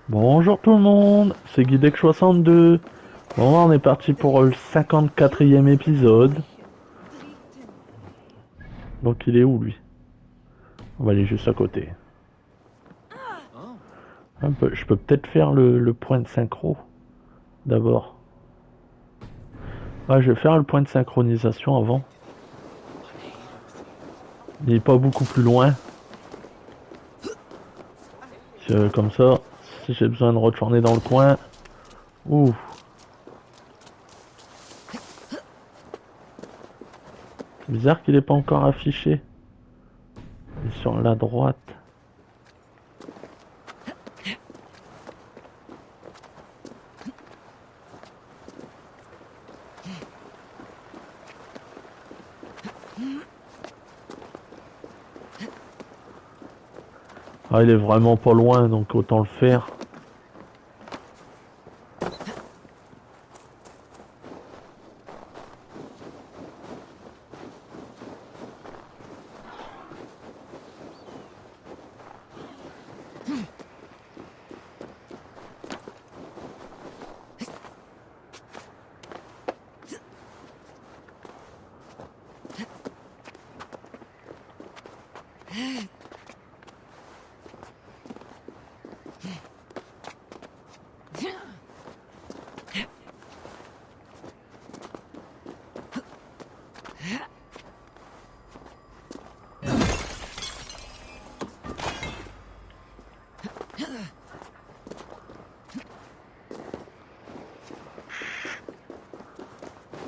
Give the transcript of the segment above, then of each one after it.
Bonjour tout le monde, c'est Guidec62. Bon, on est parti pour le 54e épisode. Donc il est où lui? On va aller juste à côté. Je peux peut-être faire le point de synchro d'abord. Ouais, je vais faire le point de synchronisation avant. Il est pas beaucoup plus loin. Comme ça, si j'ai besoin de retourner dans le coin. Ouh. C'est bizarre qu'il n'est pas encore affiché. Il est sur la droite. Ah, il est vraiment pas loin, donc autant le faire.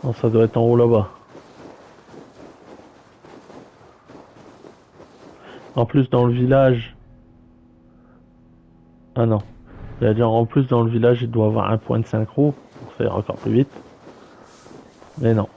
Non, ça doit être en haut là-bas. En plus dans le village... Ah non. J'allais dire en plus dans le village il doit avoir un point de synchro pour faire encore plus vite. Mais non.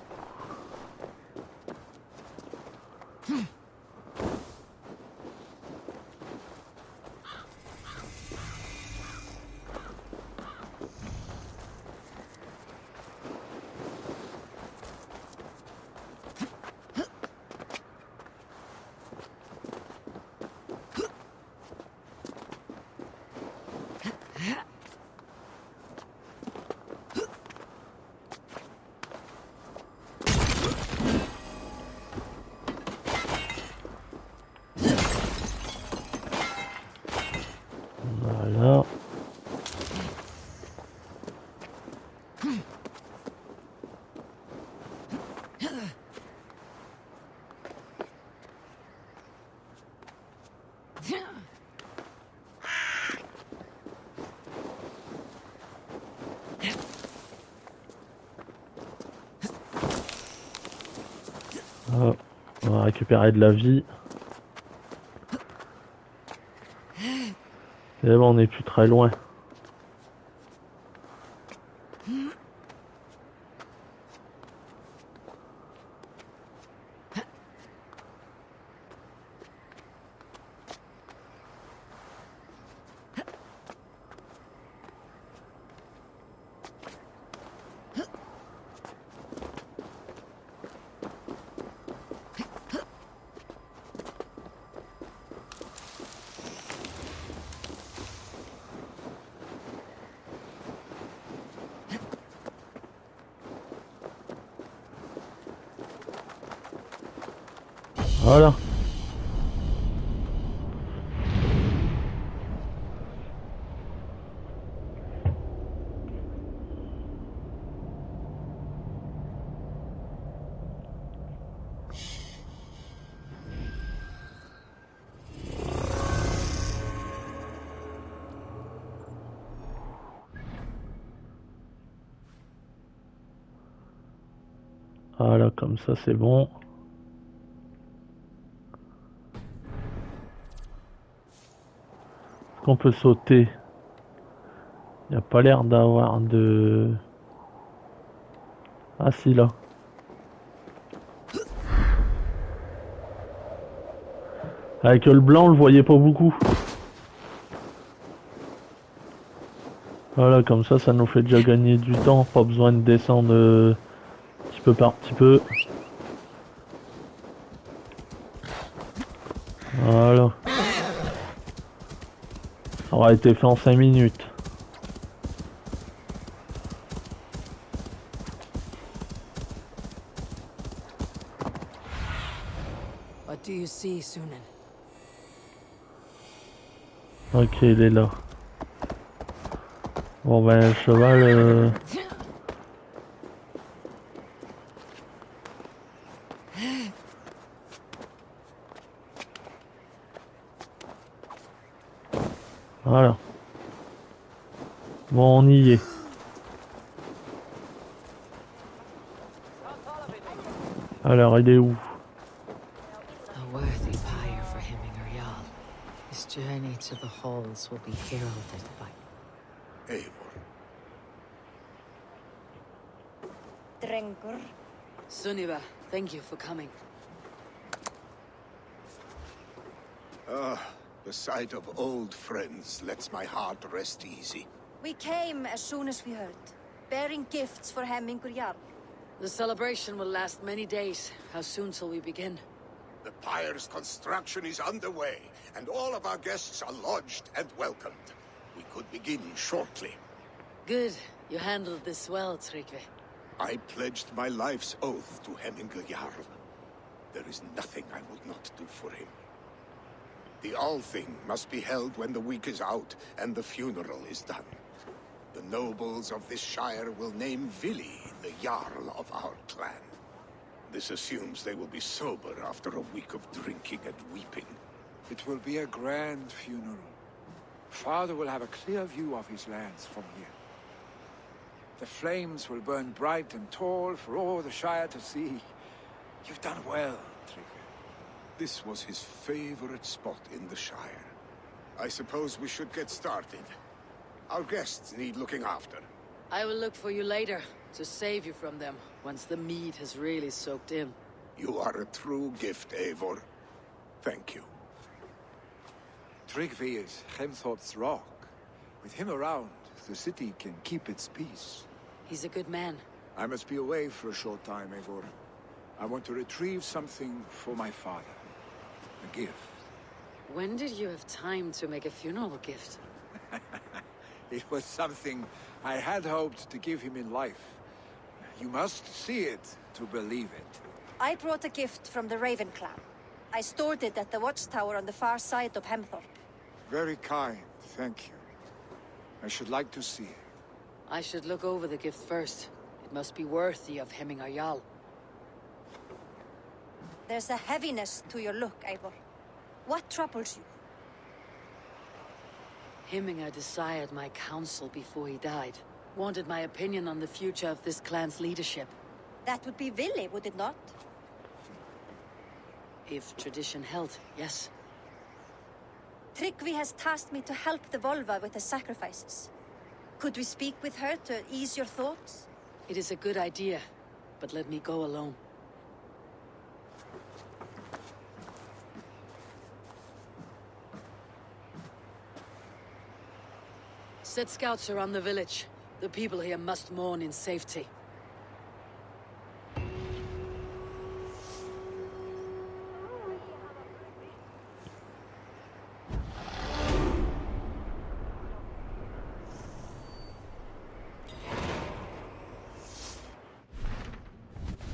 Voilà. Hop, on va récupérer de la vie. Et bon, on n'est plus très loin. Voilà. Voilà, comme ça c'est bon. Est-ce qu'on peut sauter? Il n'y a pas l'air d'avoir de... Ah si, là. Avec le blanc, on le voyait pas beaucoup. Voilà, comme ça nous fait déjà gagner du temps. Pas besoin de descendre petit peu par petit peu. Voilà. aura été fait en 5 minutes. What do you see, Sunan? Ok, il est là. Bon ben, le cheval... Voilà. Bon, on y est. Alors, il est où? A worthy pyre for Hemminger Jarl. His journey to the halls will be heralded by Eivor. Drengur. Sunniva. Thank you for coming. Ah, the sight of old friends lets my heart rest easy. We came as soon as we heard, bearing gifts for Hemmingur Jarl. The celebration will last many days. How soon shall we begin? The pyre's construction is underway, and all of our guests are lodged and welcomed. We could begin shortly. Good. You handled this well, Tryggvi. I pledged my life's oath to Hemmingur Jarl. There is nothing I would not do for him. The Althing must be held when the week is out and the funeral is done. The nobles of this shire will name Vili the Jarl of our clan. This assumes they will be sober after a week of drinking and weeping. It will be a grand funeral. Father will have a clear view of his lands from here. The flames will burn bright and tall for all the Shire to see. You've done well, Tryggvi. This was his favorite spot in the Shire. I suppose we should get started. Our guests need looking after. I will look for you later, to save you from them, once the mead has really soaked in. You are a true gift, Eivor. Thank you. Tryggvi is Hemthorp's rock. With him around, the city can keep its peace. He's a good man. I must be away for a short time, Eivor. I want to retrieve something for my father. A gift. When did you have time to make a funeral gift? It was something I had hoped to give him in life. You must see it to believe it. I brought a gift from the Raven clan. I stored it at the watchtower on the far side of Hemthorpe. Very kind, thank you. I should like to see it. I should look over the gift first. It must be worthy of Hemmingar Jarl. There's a heaviness to your look, Eivor. What troubles you? Hemmingar desired my counsel before he died. Wanted my opinion on the future of this clan's leadership. That would be Vili, would it not? If tradition held, yes. Tryggvi has tasked me to help the Volva with the sacrifices. Could we speak with her to ease your thoughts? It is a good idea, but let me go alone. Set scouts around the village. The people here must mourn in safety.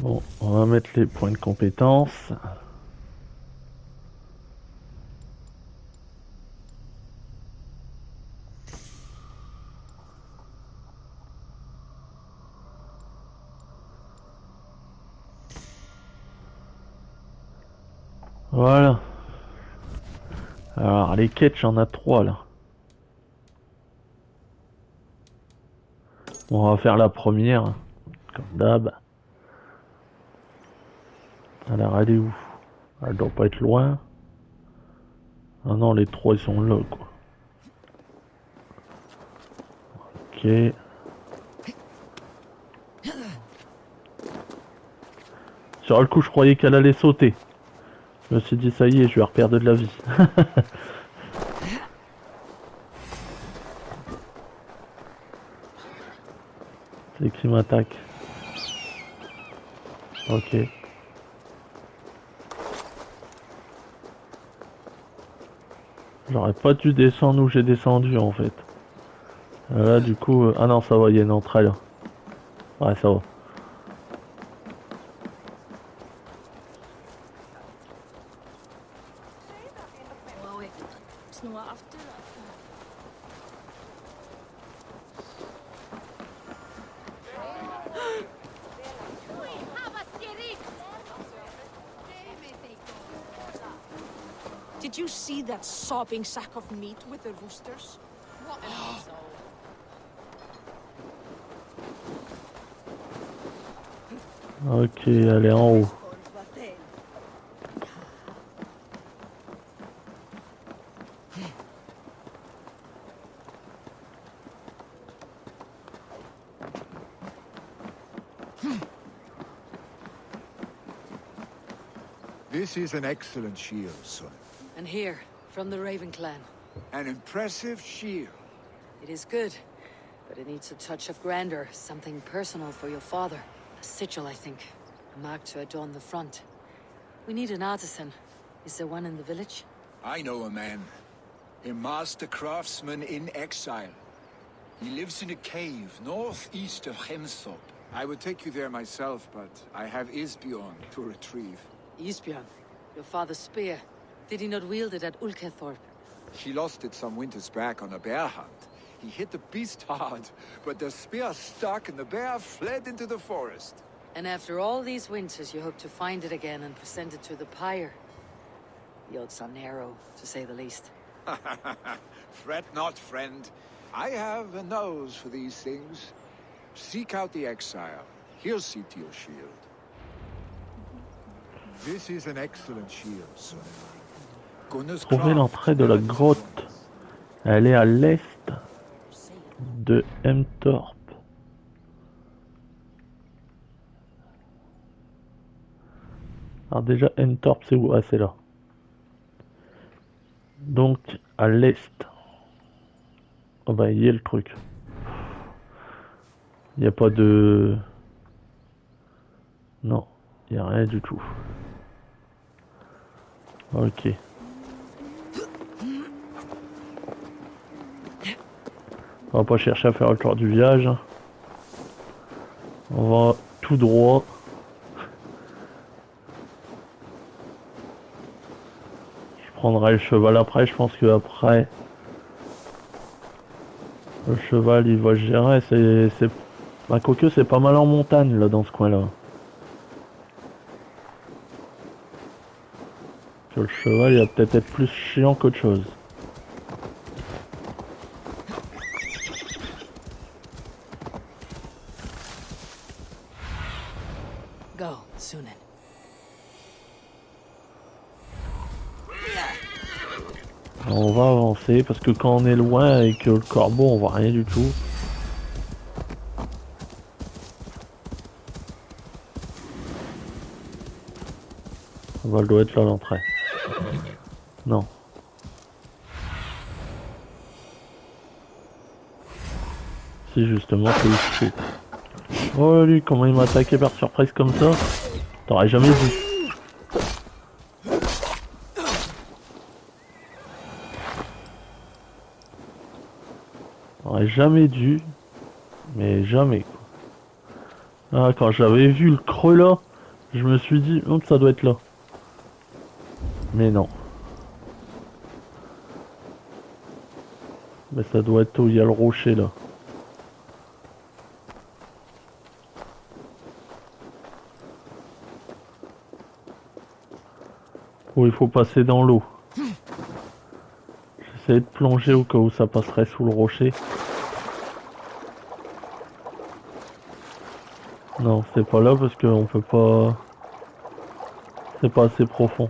Bon, on va mettre les points de compétence. Voilà. Alors les quêtes, j'en ai 3 là. On va faire la première, comme d'hab. Alors elle est où? Elle doit pas être loin. Ah non, les 3 ils sont là quoi. Ok. Sur le coup je croyais qu'elle allait sauter. Je me suis dit ça y est, je vais reperdre de la vie. C'est qui m'attaque. Ok. J'aurais pas dû descendre où j'ai descendu en fait. Là du coup... Ah non ça va, il y a une entrée là. Ouais ça va. Did you see that sobbing sack of meat with the roosters? What an asshole. Ok, elle est en haut. This is an excellent shield, son. And here, from the Raven clan. An impressive shield. It is good, but it needs a touch of grandeur, something personal for your father. A sigil, I think. A mark to adorn the front. We need an artisan. Is there one in the village? I know a man. A master craftsman in exile. He lives in a cave northeast of Hemthorpe. I would take you there myself, but I have Isbjorn to retrieve. Isbjorn, your father's spear. Did he not wield it at Ulkethorpe? He lost it some winters back on a bear hunt. He hit the beast hard, but the spear stuck and the bear fled into the forest. And after all these winters, you hope to find it again and present it to the pyre. The odds are narrow, to say the least. Fret not, friend. I have a nose for these things. Seek out the exile. He'll see to your shield. This is an excellent shield, son. Trouvez l'entrée de la grotte. Elle est à l'est de Hemthorpe. Alors déjà Hemthorpe c'est où? Ah c'est là. Donc à l'est. Oh bah il y a le truc. Il n'y a pas de... Non, il n'y a rien du tout. Ok. On va pas chercher à faire le tour du village. On va tout droit. Je prendrai le cheval après. Je pense que après le cheval il va gérer. C'est... Bah, quoique c'est pas mal en montagne là dans ce coin là. Le cheval il va peut-être être plus chiant qu'autre chose. Go, Sunan. On va avancer parce que quand on est loin et que le corbeau on voit rien du tout. Elle doit être là l'entrée. Non. Si justement c'est ici. Oh lui comment il m'a attaqué par surprise comme ça. T'aurais jamais vu. T'aurais jamais dû. Mais jamais quoi. Ah quand j'avais vu le creux là, je me suis dit oh, ça doit être là. Mais non. Mais ça doit être où il y a le rocher là. Où il faut passer dans l'eau. J'essaie de plonger au cas où ça passerait sous le rocher. Non, c'est pas là parce qu'on peut pas... C'est pas assez profond.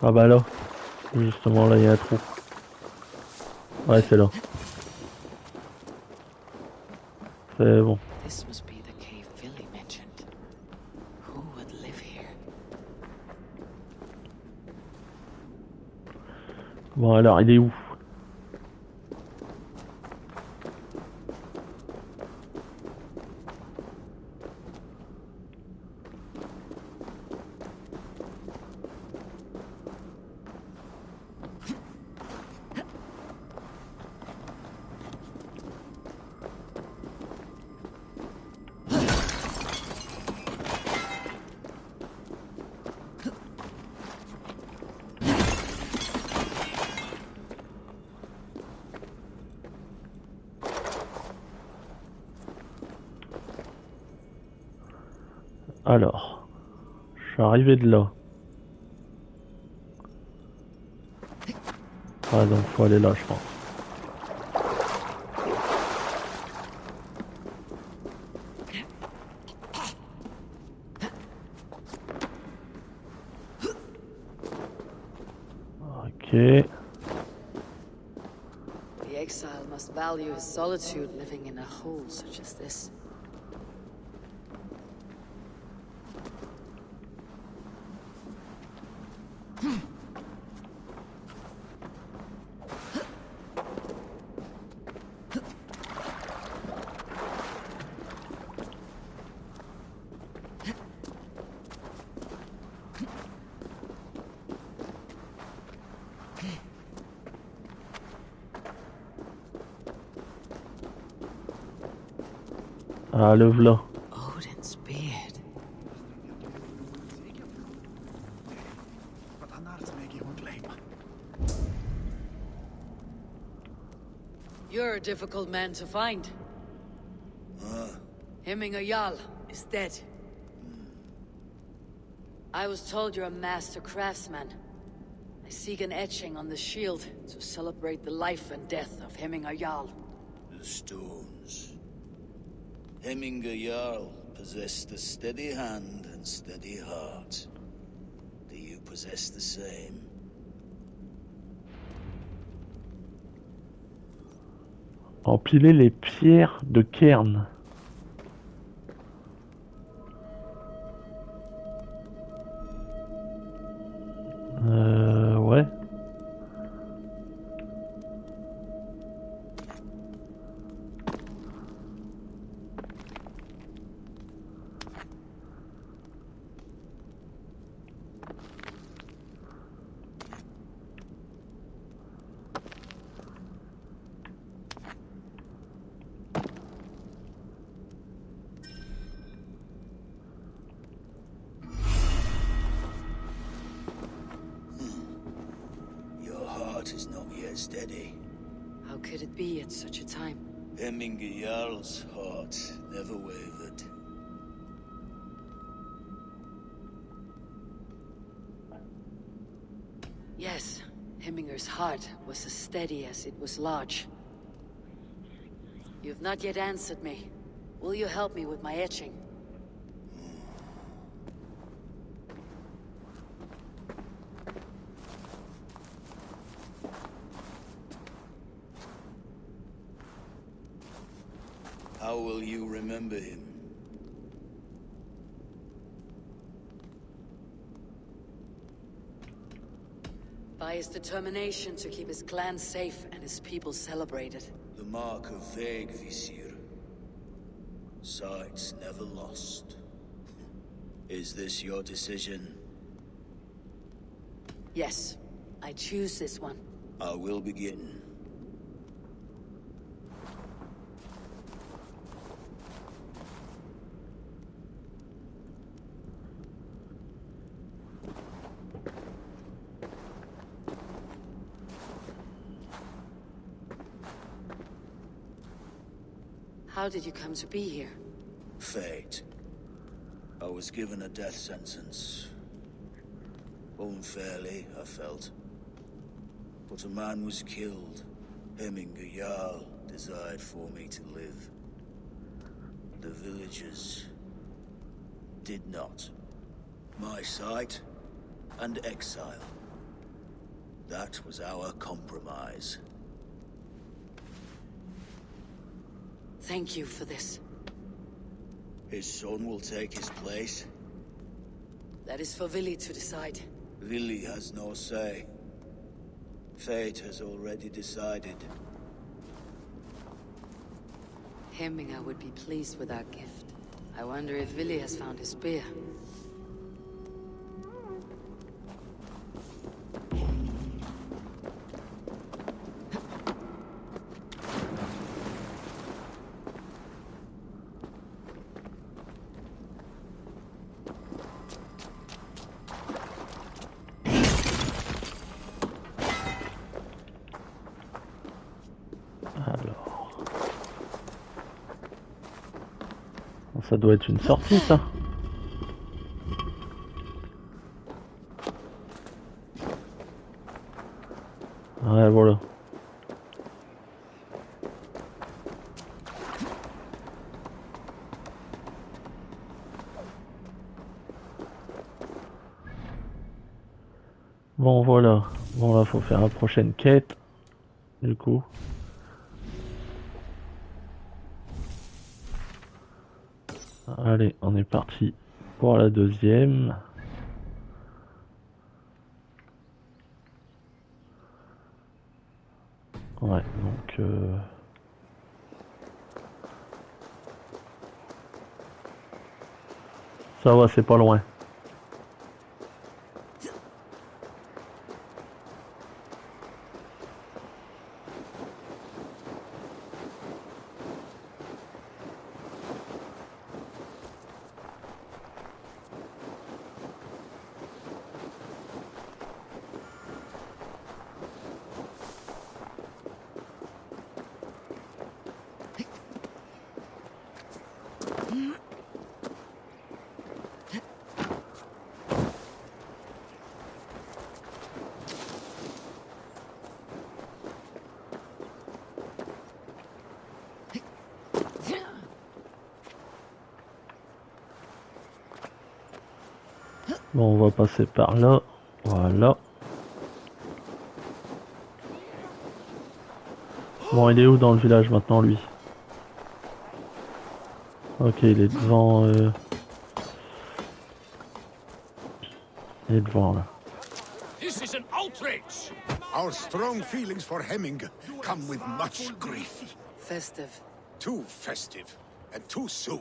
Ah bah là, justement là il y a un trou. Ouais c'est là. C'est bon. This must be the cave Billy mentioned. Who would live here? Bon alors il est où? Alors, je suis arrivé de là. Ah donc faut aller là je pense. Ok. The exile must value his solitude living in a hole such as this. Ah le v'là. Odin's beard. You're a difficult man to find. Hemminger Jarl is dead. I was told you're a master craftsman. I seek an etching on the shield to celebrate the life and death of Hemminger Jarl. The stones. Hemminger Jarl possessed a steady hand and steady heart. Do you possess the same? Empiler les pierres de cairn. Ouais. Is not yet steady. How could it be at such a time? Hemminger Jarl's heart never wavered. Yes, Hemminger's heart was as steady as it was large. You've not yet answered me. Will you help me with my etching? How will you remember him? By his determination to keep his clan safe and his people celebrated. The mark of Vegvisir. Sights never lost. Is this your decision? Yes, I choose this one. I will begin. How did you come to be here? Fate. I was given a death sentence. Unfairly, I felt. But a man was killed. Hemminger Jarl desired for me to live. The villagers did not. My sight and exile. That was our compromise. Thank you for this. His son will take his place. That is for Vili to decide. Vili has no say. Fate has already decided. Hemminger would be pleased with our gift. I wonder if Vili has found his spear. Ça doit être une sortie ça. Ouais, voilà. Bon, voilà. Bon, là, faut faire la prochaine quête. Du coup. Allez, on est parti pour la deuxième. Ouais, donc... Ça va, c'est pas loin. Bon, on va passer par là. Voilà. Bon, il est où dans le village maintenant, lui? Ok, il est devant... Il est devant, là. This is an outrage! Our strong feelings for Hemming come with much grief. Festive. Too festive, and too soon.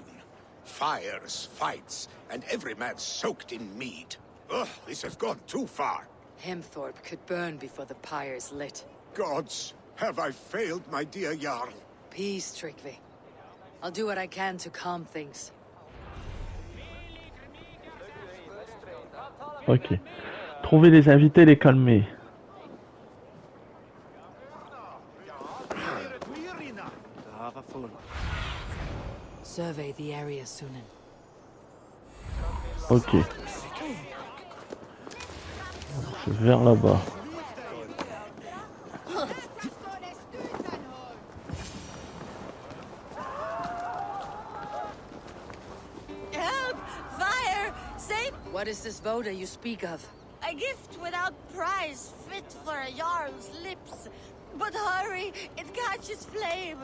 Fires, fights, and every man soaked in mead. Ugh, this has gone too far. Hemthorpe could burn before the pyre's lit. Gods, have I failed my dear Jarl? Peace, Tryggvi. I'll do what I can to calm things. Ok. Trouver les invités, les calmer. Survey the area, Sunan. Ok. C'est vers là-bas. Help! Fire! Save! What is this Voda you speak of? A gift without price, fit for a Jarl's lips. But hurry, it catches flame.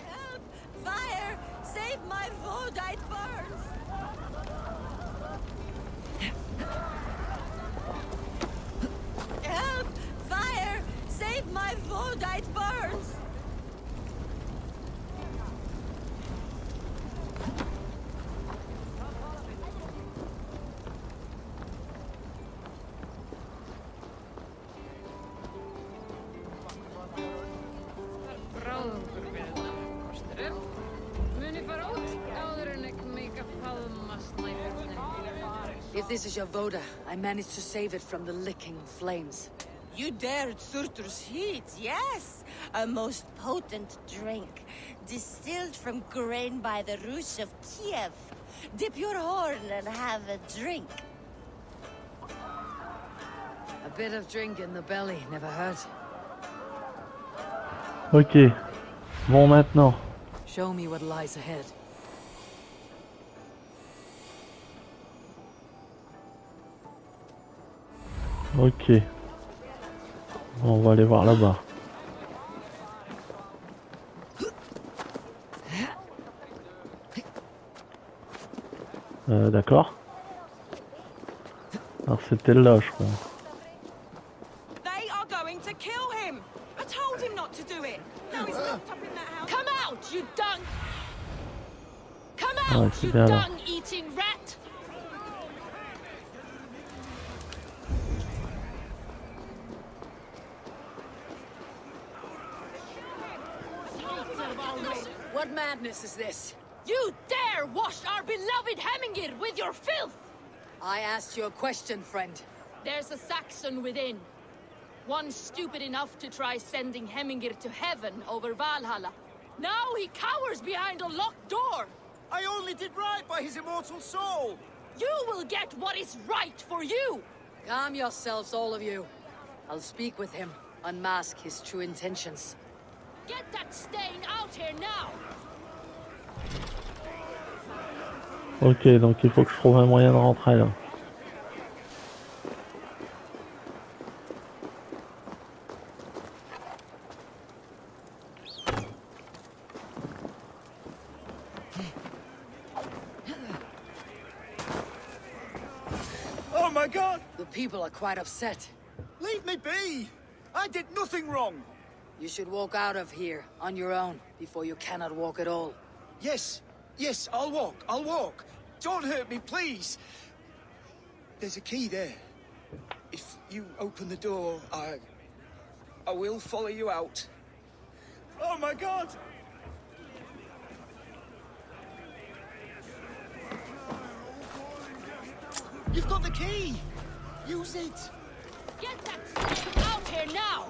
Help! Fire! Save my Voda, it burns! Help! Fire! Save my Voda, it burns! If this is your Voda, I managed to save it from the licking flames. You dared Surtur's heat, yes! A most potent drink, distilled from grain by the Rus of Kiev. Dip your horn and have a drink. A bit of drink in the belly never hurt. Ok. Bon, maintenant. Show me what lies ahead. Ok. Bon, on va aller voir là-bas. D'accord. Alors c'était là, je crois. They are going to kill him! I told him not to do it! Now he's locked up in that house. Come out, you dung! Come Ouais, out, c'est you bien là. dung-eating rat! What madness is this? You dare wash our beloved Hemmingir with your filth! I asked you a question, friend. There's a Saxon within. One stupid enough to try sending Hemmingir to heaven over Valhalla. Now he cowers behind a locked door! I only did right by his immortal soul! You will get what is right for you! Calm yourselves, all of you. I'll speak with him. unmask his true intentions. Get that stain out here now! Ok, donc il faut que je trouve un moyen de rentrer là. Oh my god! The people are quite upset. Leave me be! I did nothing wrong! You should walk out of here on your own before you cannot walk at all. Yes, yes, I'll walk. Don't hurt me, please. There's a key there. If you open the door, I will follow you out. Oh my god! You've got the key! Use it! Get that stain out here now!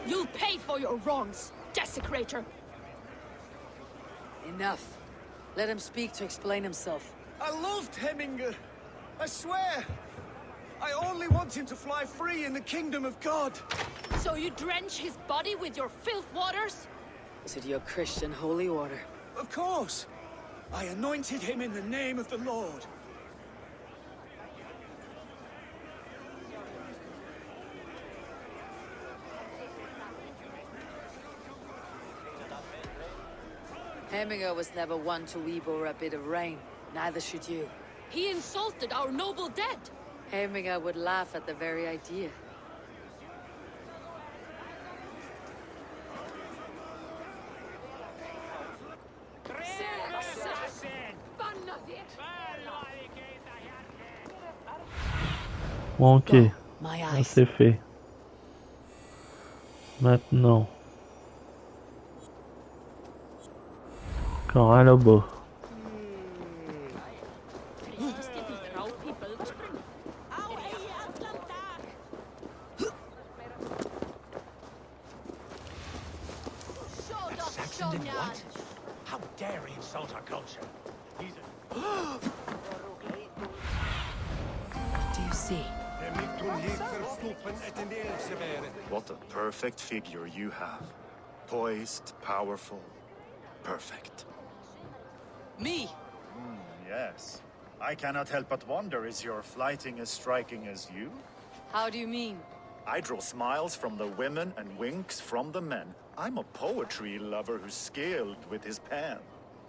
You'll pay for your wrongs, desecrator! Enough. Let him speak to explain himself. I loved Heminger! I swear! I only want him to fly free in the kingdom of God! So you drench his body with your filth waters? Is it your Christian holy order? Of course! I anointed him in the name of the Lord. Heminger was never one to weep over a bit of rain. Neither should you. He insulted our noble dead! Heminger would laugh at the very idea. Bon, ok, My ça eyes. c'est fait. Maintenant. Encore un là-bas. How dare he insult our culture? He's a... Do you see? What a perfect figure you have. Poised, powerful, perfect. Me! Yes. I cannot help but wonder, is your flighting as striking as you? How do you mean? I draw smiles from the women and winks from the men. I'm a poetry lover who's skilled with his pen.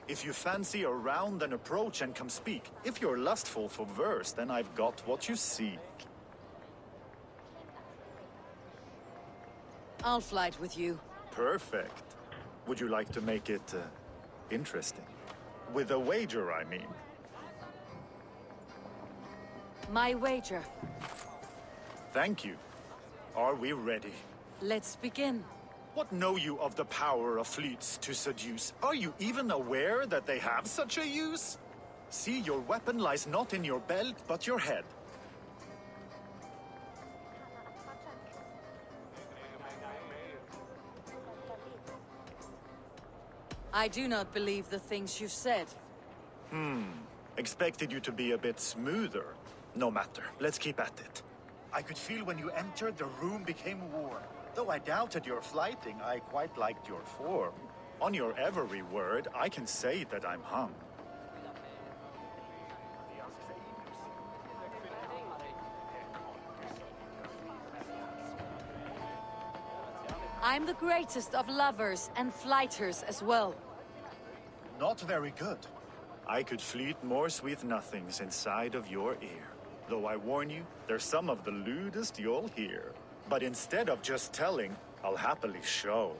If you fancy a round, then approach and come speak. If you're lustful for verse, then I've got what you seek. I'll flight with you. Perfect. Would you like to make it interesting? With a wager, I mean. My wager. Thank you. Are we ready? Let's begin. What know you of the power of fleets to seduce? Are you even aware that they have such a use? See, your weapon lies not in your belt, but your head. I do not believe the things you've said. Expected you to be a bit smoother. No matter, let's keep at it. I could feel when you entered, the room became warm. Though I doubted your flighting, I quite liked your form. On your every word, I can say that I'm hung. I'm the greatest of lovers and flighters as well. Not very good. I could fleet more sweet nothings inside of your ear. Though I warn you, they're some of the lewdest you'll hear. But instead of just telling, I'll happily show.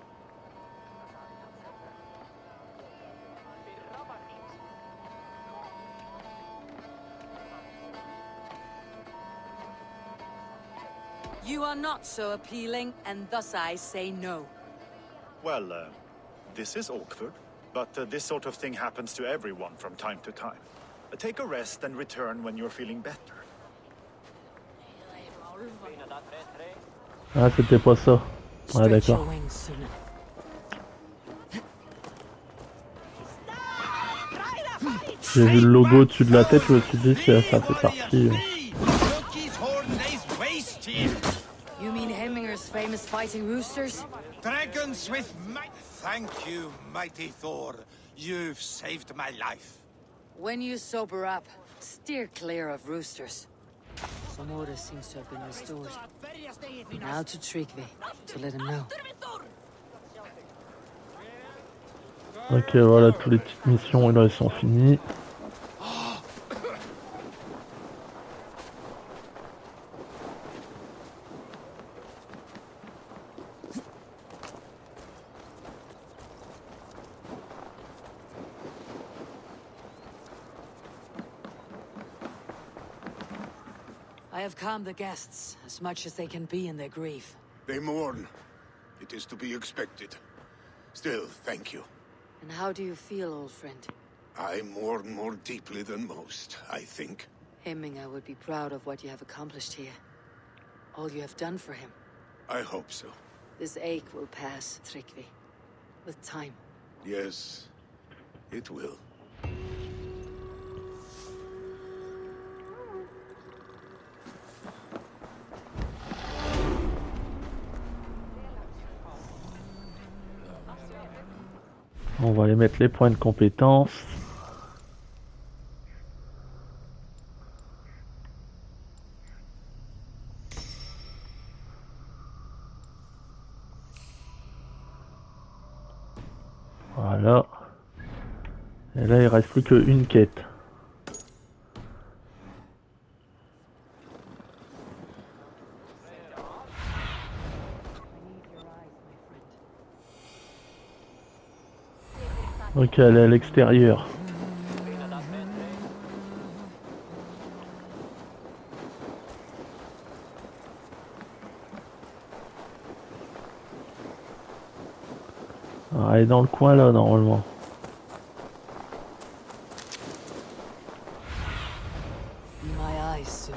You are not so appealing, and thus I say no. Well, this is awkward, but this sort of thing happens to everyone from time to time. Take a rest and return when you're feeling better. Ah, c'était pas ça. Ouais, Stretch your d'accord. wings, Sunan. J'ai vu le logo au-dessus de la tête, je me suis dit que ça fait partie. You mean Hemminger's famous fighting roosters? Dragons with might. Thank you, mighty Thor. You've saved my life. When you sober up, steer clear of roosters. Some order seems to have been restored. Now to Tryggvi, to let him know. Ok, voilà, toutes les petites missions, là, elles sont finies. I have calmed the guests as much as they can be in their grief. They mourn. It is to be expected. Still, thank you. And how do you feel, old friend? I mourn more deeply than most, I think. Hemminger would be proud of what you have accomplished here. All you have done for him. I hope so. This ache will pass, Tryggvi. With time. Yes, it will. On va aller mettre les points de compétence. Voilà. Et là, il reste plus qu'une quête. Ok, elle est à l'extérieur. Ah, elle est dans le coin là, normalement. My eyes soon.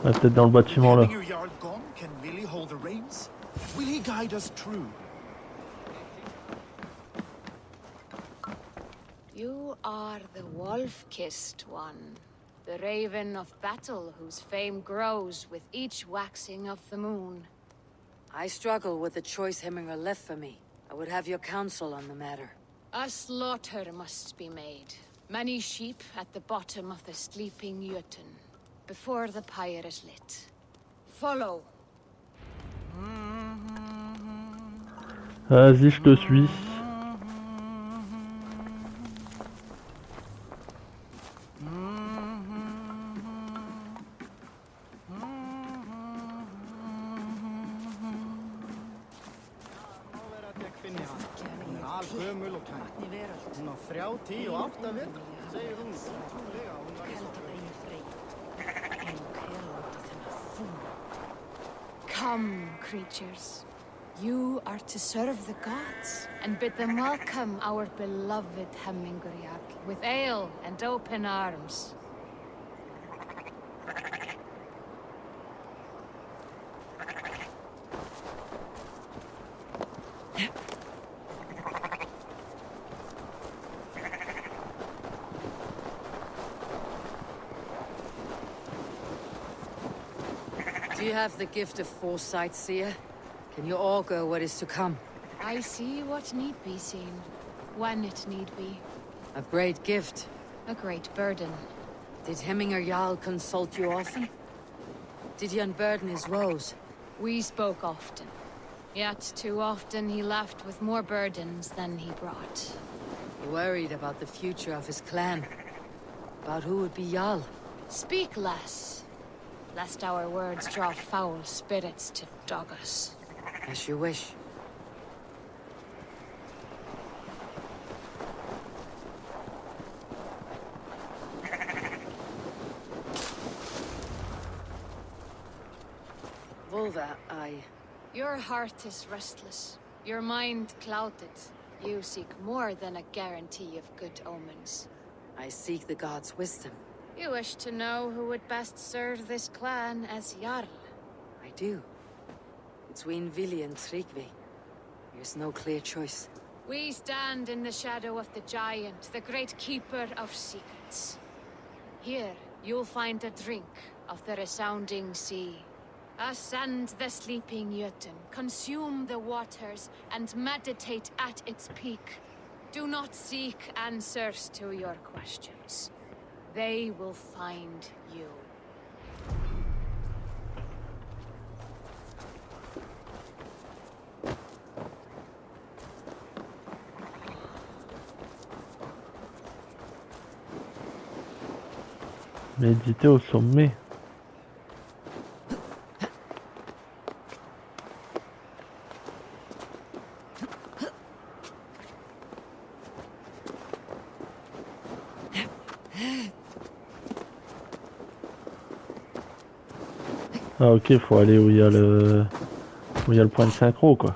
Elle est peut-être dans le bâtiment là. Hemminger Jarl gone, can Willy hold the reins? Will he guide us through? You are the wolf-kissed one. The raven of battle whose fame grows with each waxing of the moon. I struggle with the choice Hemminger left for me. I would have your counsel on the matter. A slaughter must be made. Many sheep at the bottom of the sleeping Jötun, before the pyre is lit. Follow. Vas-y, je te suis. Come, creatures. You are to serve the gods, and bid them welcome our beloved Hemmingur Jarl with ale and open arms. Do you have the gift of foresight, seer? Can you augur what is to come? I see what need be seen, when it need be. A great gift. A great burden. Did Hemminger Jarl consult you often? Did he unburden his woes? We spoke often. Yet too often he left with more burdens than he brought. He worried about the future of his clan. About who would be Jarl. Speak less, lest our words draw foul spirits to dog us. As you wish. Volva, Your heart is restless, your mind clouded. You seek more than a guarantee of good omens. I seek the gods' wisdom. You wish to know who would best serve this clan as Jarl. I do. Between Vili and Tryggvi, there's no clear choice. We stand in the shadow of the giant, the great keeper of secrets. Here, you'll find a drink of the resounding sea. Ascend the sleeping Jötun, consume the waters, and meditate at its peak. Do not seek answers to your questions. They will find you. Méditer au sommet. Ah ok, faut aller où il y a le point de synchro quoi.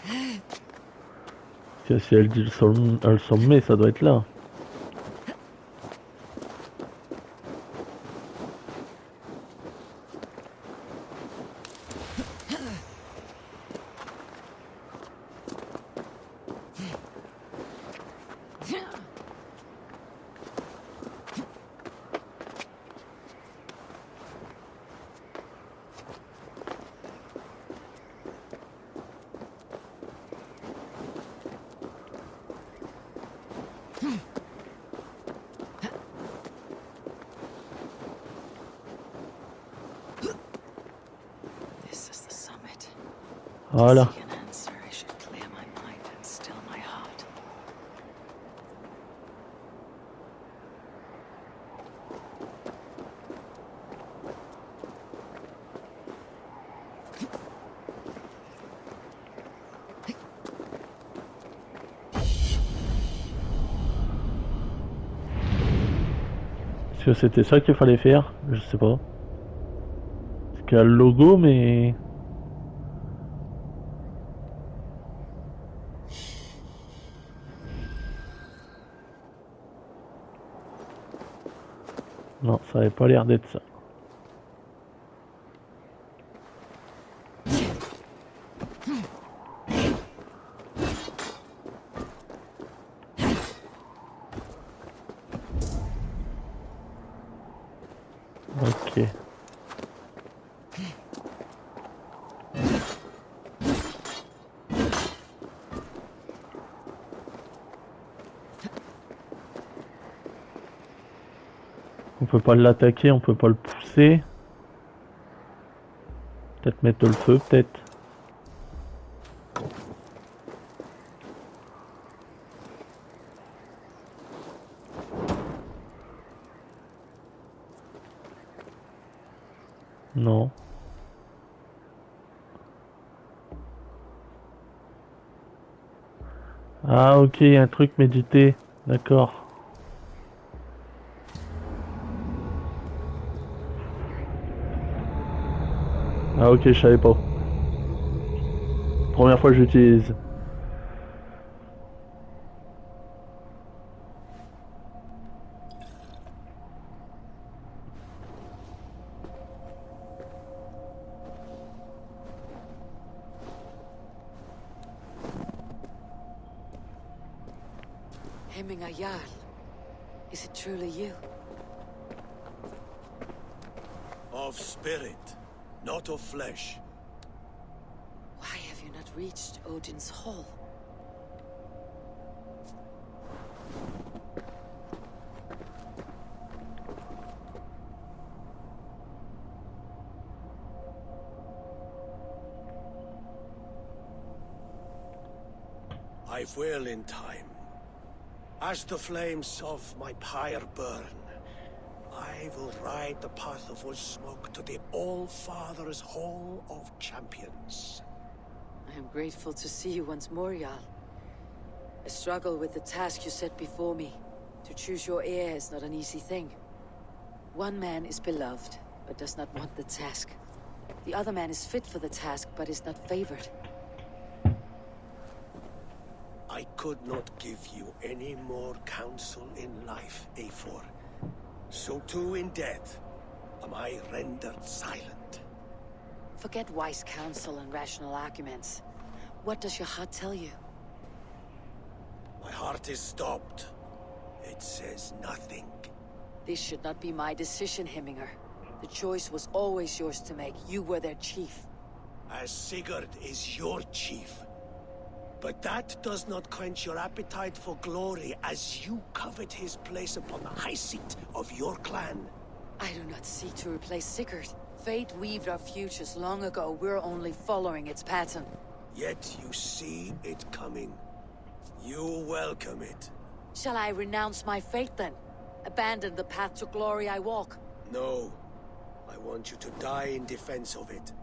Parce que si elle dit le sommet, ça doit être là. This is the summit. Voilà. To see an answer, I should clear my mind and still my heart. Est-ce que c'était ça qu'il fallait faire? Je sais pas. Parce qu'il y a le logo mais... Non, ça avait pas l'air d'être ça. Ok. On peut pas l'attaquer, on peut pas le pousser. Peut-être mettre le feu, peut-être. Non. Ah ok, il y a un truc méditer. D'accord. Ah ok, je savais pas. Première fois que j'utilise. Hemminga Jarl, is it truly you? Of spirit, not of flesh. Why have you not reached Odin's Hall? I will in time. As the flames of my pyre burn, I will ride the path of wood smoke to the All-Father's Hall of Champions. I am grateful to see you once more, Jarl. I struggle with the task you set before me. To choose your heir is not an easy thing. One man is beloved, but does not want the task. The other man is fit for the task, but is not favored. I could not give you any more counsel in life, Eivor. So too in death am I rendered silent. Forget wise counsel and rational arguments. What does your heart tell you? My heart is stopped. It says nothing. This should not be my decision, Hemminger. The choice was always yours to make. You were their chief. As Sigurd is your chief. But that does not quench your appetite for glory as you covet his place upon the high seat of your clan. I do not seek to replace Sigurd. Fate weaved our futures long ago. We're only following its pattern. Yet you see it coming. You welcome it. Shall I renounce my fate then? Abandon the path to glory I walk? No. I want you to die in defense of it.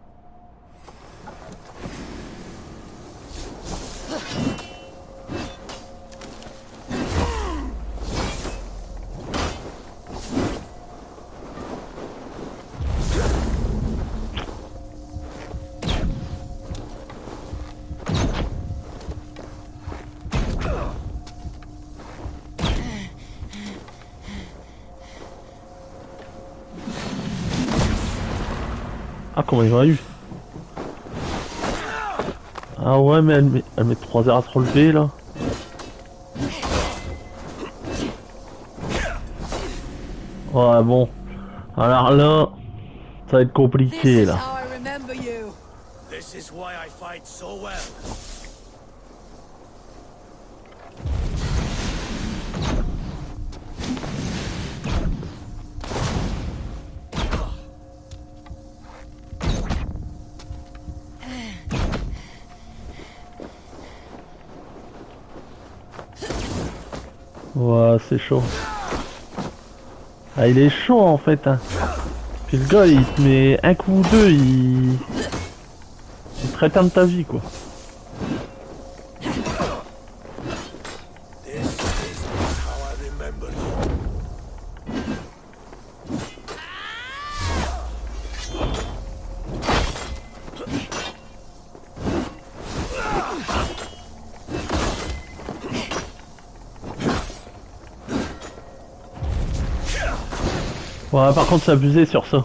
Ah, comment il m'a eu? Ah ouais, mais elle met 3 heures à se relever là. Ouais, bon. Alors là, ça va être compliqué là. This is why I fight so well. Ouais, c'est chaud. Ah, il est chaud en fait. Hein. Puis le gars, il te met un coup ou deux, il te réteint de ta vie quoi. Ouais, par contre, c'est abusé sur ça.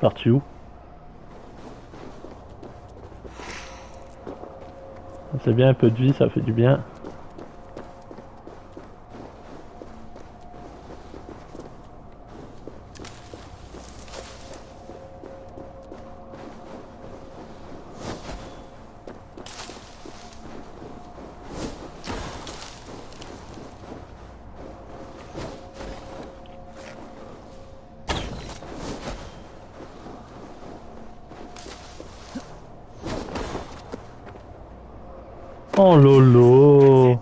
Parti où? C'est bien, un peu de vie, ça fait du bien. Oh lolo.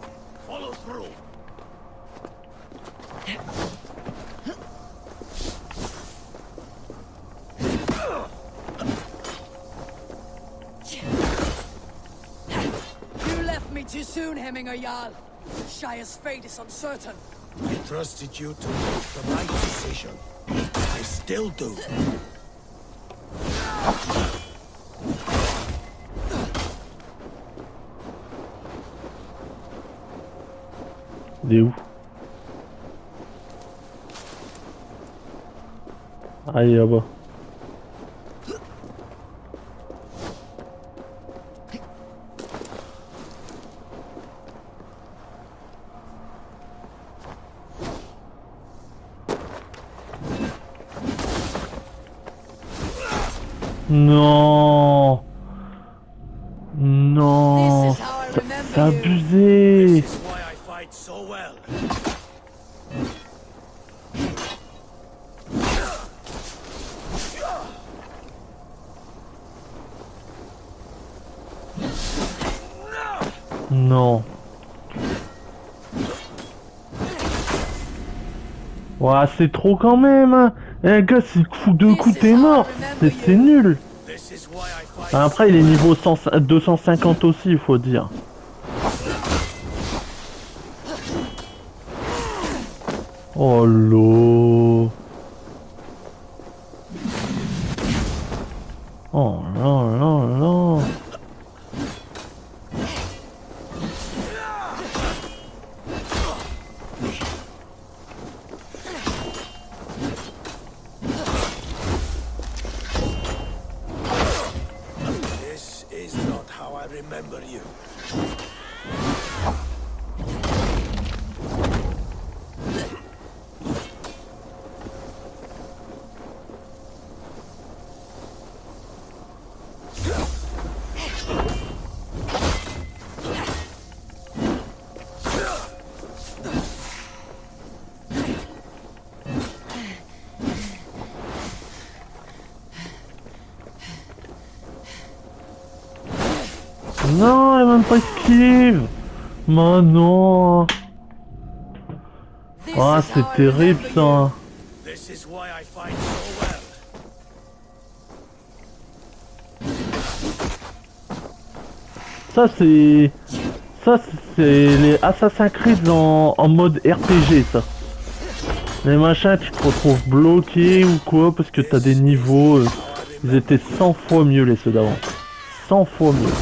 You left me too soon, Hemminger Jarl. Shire's fate is uncertain. I trusted you to make the right decision. I still do. Il est où? Ah, il est là-bas. Non. Non. C'est abusé. Non. Ouais, c'est trop quand même. Hein. Eh, gars, c'est deux coups t'es mort. C'est nul. Après, il est niveau 250 aussi, il faut dire. Oh l'eau. Oh là là là. This is not how I remember you. Non, elle a même pas esquive. Mais non. Ah, c'est terrible ça. This is why I fight so well. Ça c'est les Assassin's Creed en mode RPG ça. Les machins tu te retrouves bloqué ou quoi parce que t'as des niveaux ils étaient 100 fois mieux les ceux d'avant. 100 fois mieux.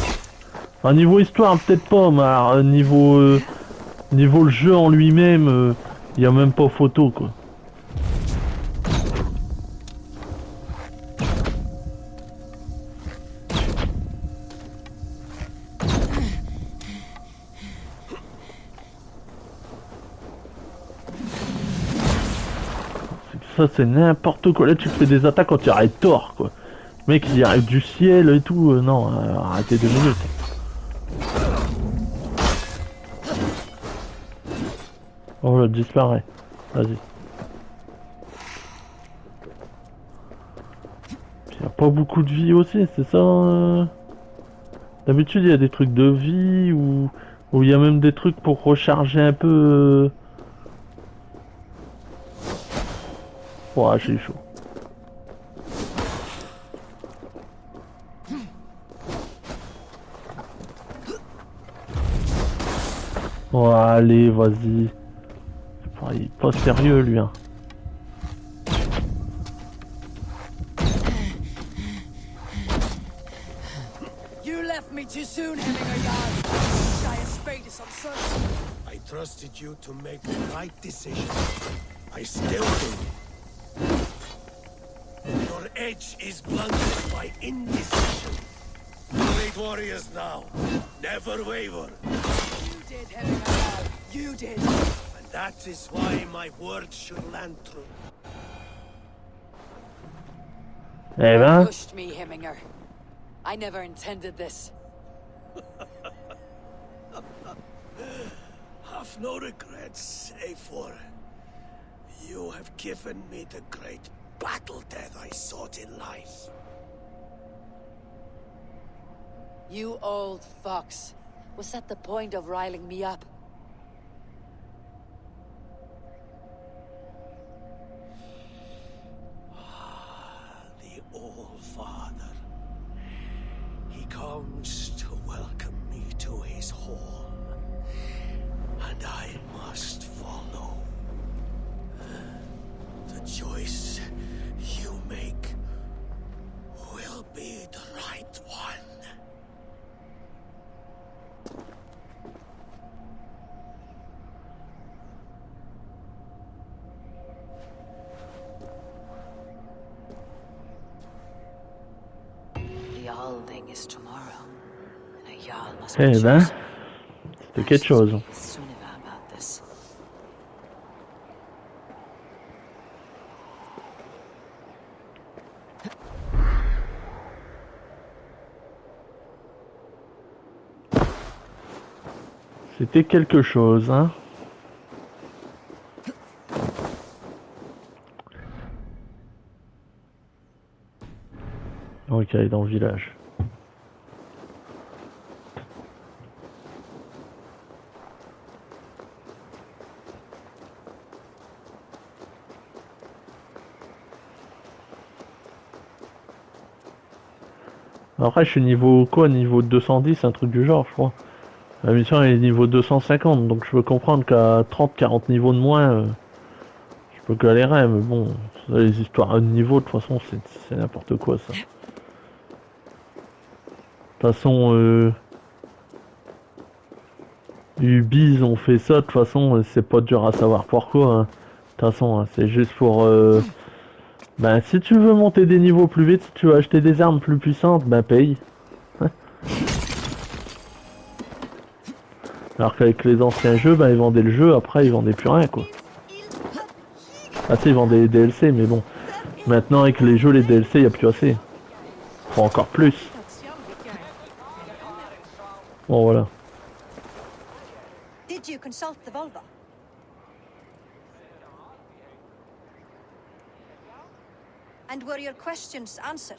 Un niveau histoire peut-être pas mais alors, niveau le jeu en lui-même y a même pas photo quoi. Ça c'est n'importe quoi, là tu fais des attaques quand tu arrêtes tort quoi. Mec il arrive du ciel et tout, non, arrêtez 2 minutes. Oh là, disparaît, vas-y. Il y a pas beaucoup de vie aussi, c'est ça D'habitude il y a des trucs de vie ou il y a même des trucs pour recharger un peu... Ouah, j'ai chaud. Oh, allez, vas-y. Il est pas sérieux, lui. Hein. You left me too soon, Hemingway. Giant's fate is uncertain. I trusted you to make the right decision. I still do. Your edge is blunted by indecision. Great warriors now. Never waver. You did, Hemingway. You did. And that is why my words should land true. Eh ben... Pushed me, Heminger. I never intended this. Have no regrets, save for you have given me the great battle death I sought in life. You old fox. Was that the point of riling me up? The old father. He comes to welcome me to his hall. And I must follow. The choice you make will be the right one. The Althing is tomorrow. And a Jarl must Eh be ben, chosen. c'était quelque chose. Soon about this. C'était quelque chose, hein. Ok, dans le village. Après, je suis niveau quoi? Niveau 210, un truc du genre, je crois. La mission est niveau 250, donc je peux comprendre qu'à 30-40 niveaux de moins, Je peux galérer, mais bon, les histoires à niveau, de toute façon, c'est n'importe quoi, ça. De toute façon, Ubi, ils ont fait ça, de toute façon, c'est pas dur à savoir pourquoi. Hein. De toute façon, hein, c'est juste pour... Ben, si tu veux monter des niveaux plus vite, si tu veux acheter des armes plus puissantes, ben paye. Alors qu'avec les anciens jeux, ben ils vendaient le jeu, après ils vendaient plus rien, quoi. Ah si, ils vendaient les DLC, mais bon. Maintenant, avec les jeux, les DLC, il n'y a plus assez. Faut encore plus. Bon, voilà. Did you consult the Volva? And were your questions answered?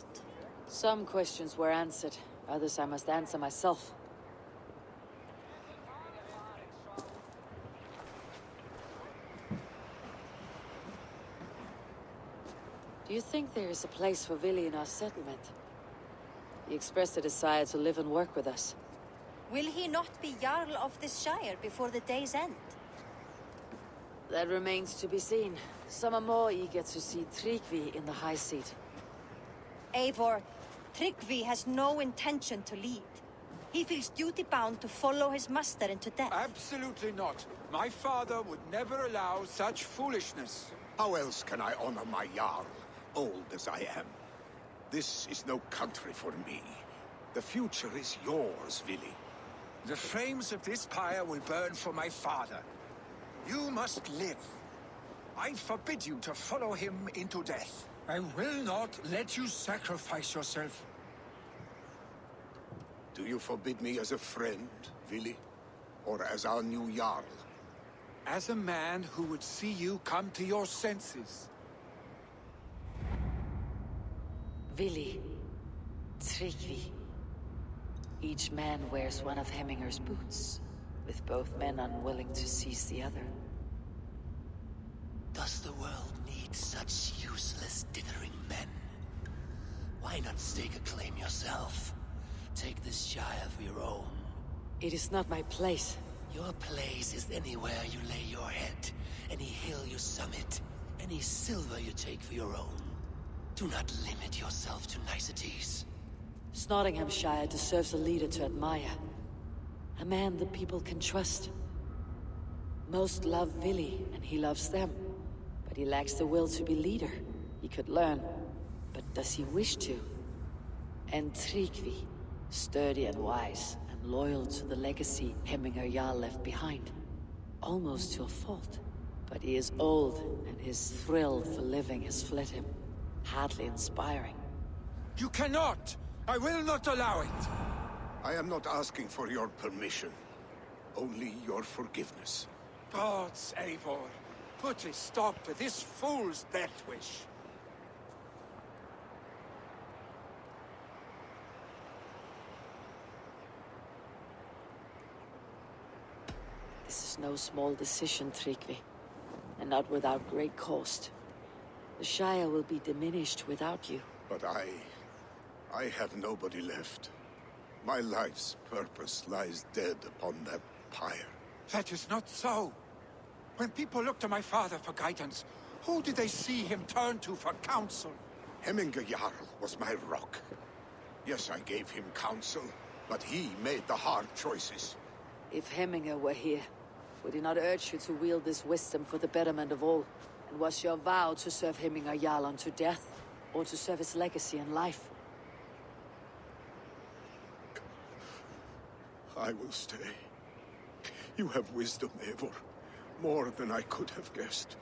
Some questions were answered. Others I must answer myself. Do you think there is a place for Vili in our settlement? He expressed a desire to live and work with us. Will he not be Jarl of this Shire before the day's end? That remains to be seen. Some are more eager to see Tryggvi in the high seat. Eivor, Tryggvi has no intention to lead. He feels duty-bound to follow his master into death. Absolutely not. My father would never allow such foolishness. How else can I honor my Jarl, old as I am? This is no country for me. The future is yours, Vili. The flames of this pyre will burn for my father. You must live. I forbid you to follow him into death. I will not let you sacrifice yourself. Do you forbid me as a friend, Vili? Or as our new Jarl? As a man who would see you come to your senses. Vili. Tryggvi. Each man wears one of Hemminger's boots, with both men unwilling to seize the other. Does the world need such useless, dithering men? Why not stake a claim yourself? Take this Shire of your own. It is not my place. Your place is anywhere you lay your head, any hill you summit, any silver you take for your own. Do not limit yourself to niceties. Nottinghamshire deserves a leader to admire. A man the people can trust. Most love Vili, and he loves them. But he lacks the will to be leader. He could learn, but does he wish to? And Tryggvi, sturdy and wise, and loyal to the legacy Hemminger Jarl left behind. Almost to a fault. But he is old, and his thrill for living has fled him. Hardly inspiring. You cannot! I will not allow it! I am not asking for your permission. Only your forgiveness. Gods, Eivor, put a stop to this fool's death wish. This is no small decision, Tryggvi. And not without great cost. The Shire will be diminished without you. But I have nobody left. My life's purpose lies dead upon that pyre. That is not so. When people look to my father for guidance, who did they see him turn to for counsel? Hemminger Jarl was my rock. Yes, I gave him counsel, but he made the hard choices. If Hemminger were here, would he not urge you to wield this wisdom for the betterment of all? And was your vow to serve Hemminger Jarl unto death, or to serve his legacy in life? I will stay. You have wisdom, Eivor. More than I could have guessed.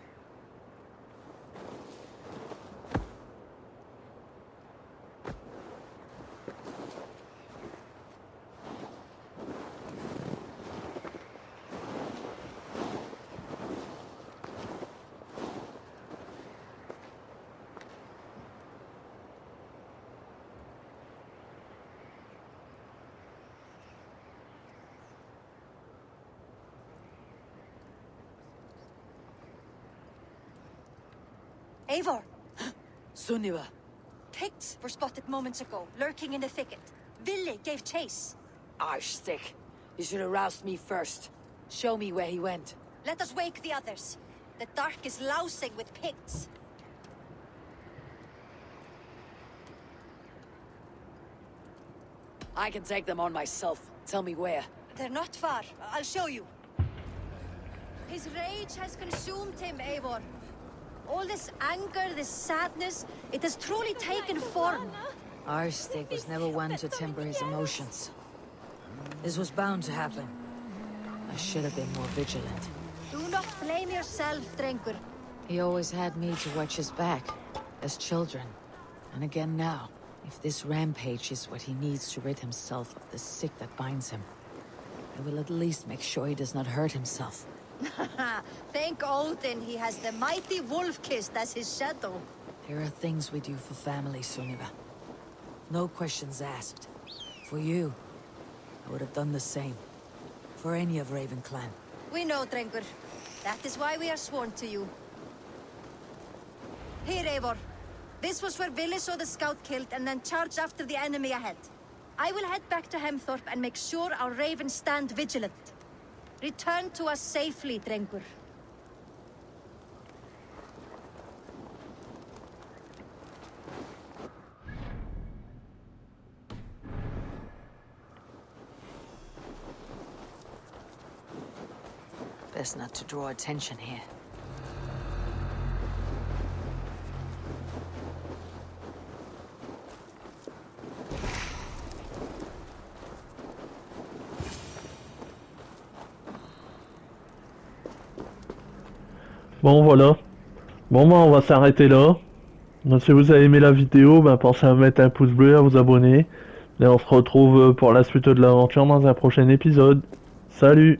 Eivor! Sunniva! Picts were spotted moments ago, lurking in the thicket. Vili gave chase. Arshstick! You should have roused me first. Show me where he went. Let us wake the others. The dark is lousing with Picts. I can take them on myself. Tell me where. They're not far. I'll show you. His rage has consumed him, Eivor. All this anger, this sadness, it has truly taken form. Arstig was never one to temper his emotions. This was bound to happen. I should have been more vigilant. Do not blame yourself, Drengur. He always had me to watch his back, as children. And again now, if this rampage is what he needs to rid himself of the sick that binds him, I will at least make sure he does not hurt himself. Thank Odin he has the mighty Wolf-Kissed as his shadow. There are things we do for family, Sunniva. No questions asked. For you, I would have done the same. For any of Raven clan. We know, Drengur. That is why we are sworn to you. Here, Eivor. This was where Vili saw the scout killed and then charged after the enemy ahead. I will head back to Hemthorpe and make sure our ravens stand vigilant. Return to us safely, Drengur. Best not to draw attention here. Bon voilà. Bon bah on va s'arrêter là. Donc, si vous avez aimé la vidéo, ben, pensez à mettre un pouce bleu, à vous abonner. Et on se retrouve pour la suite de l'aventure dans un prochain épisode. Salut!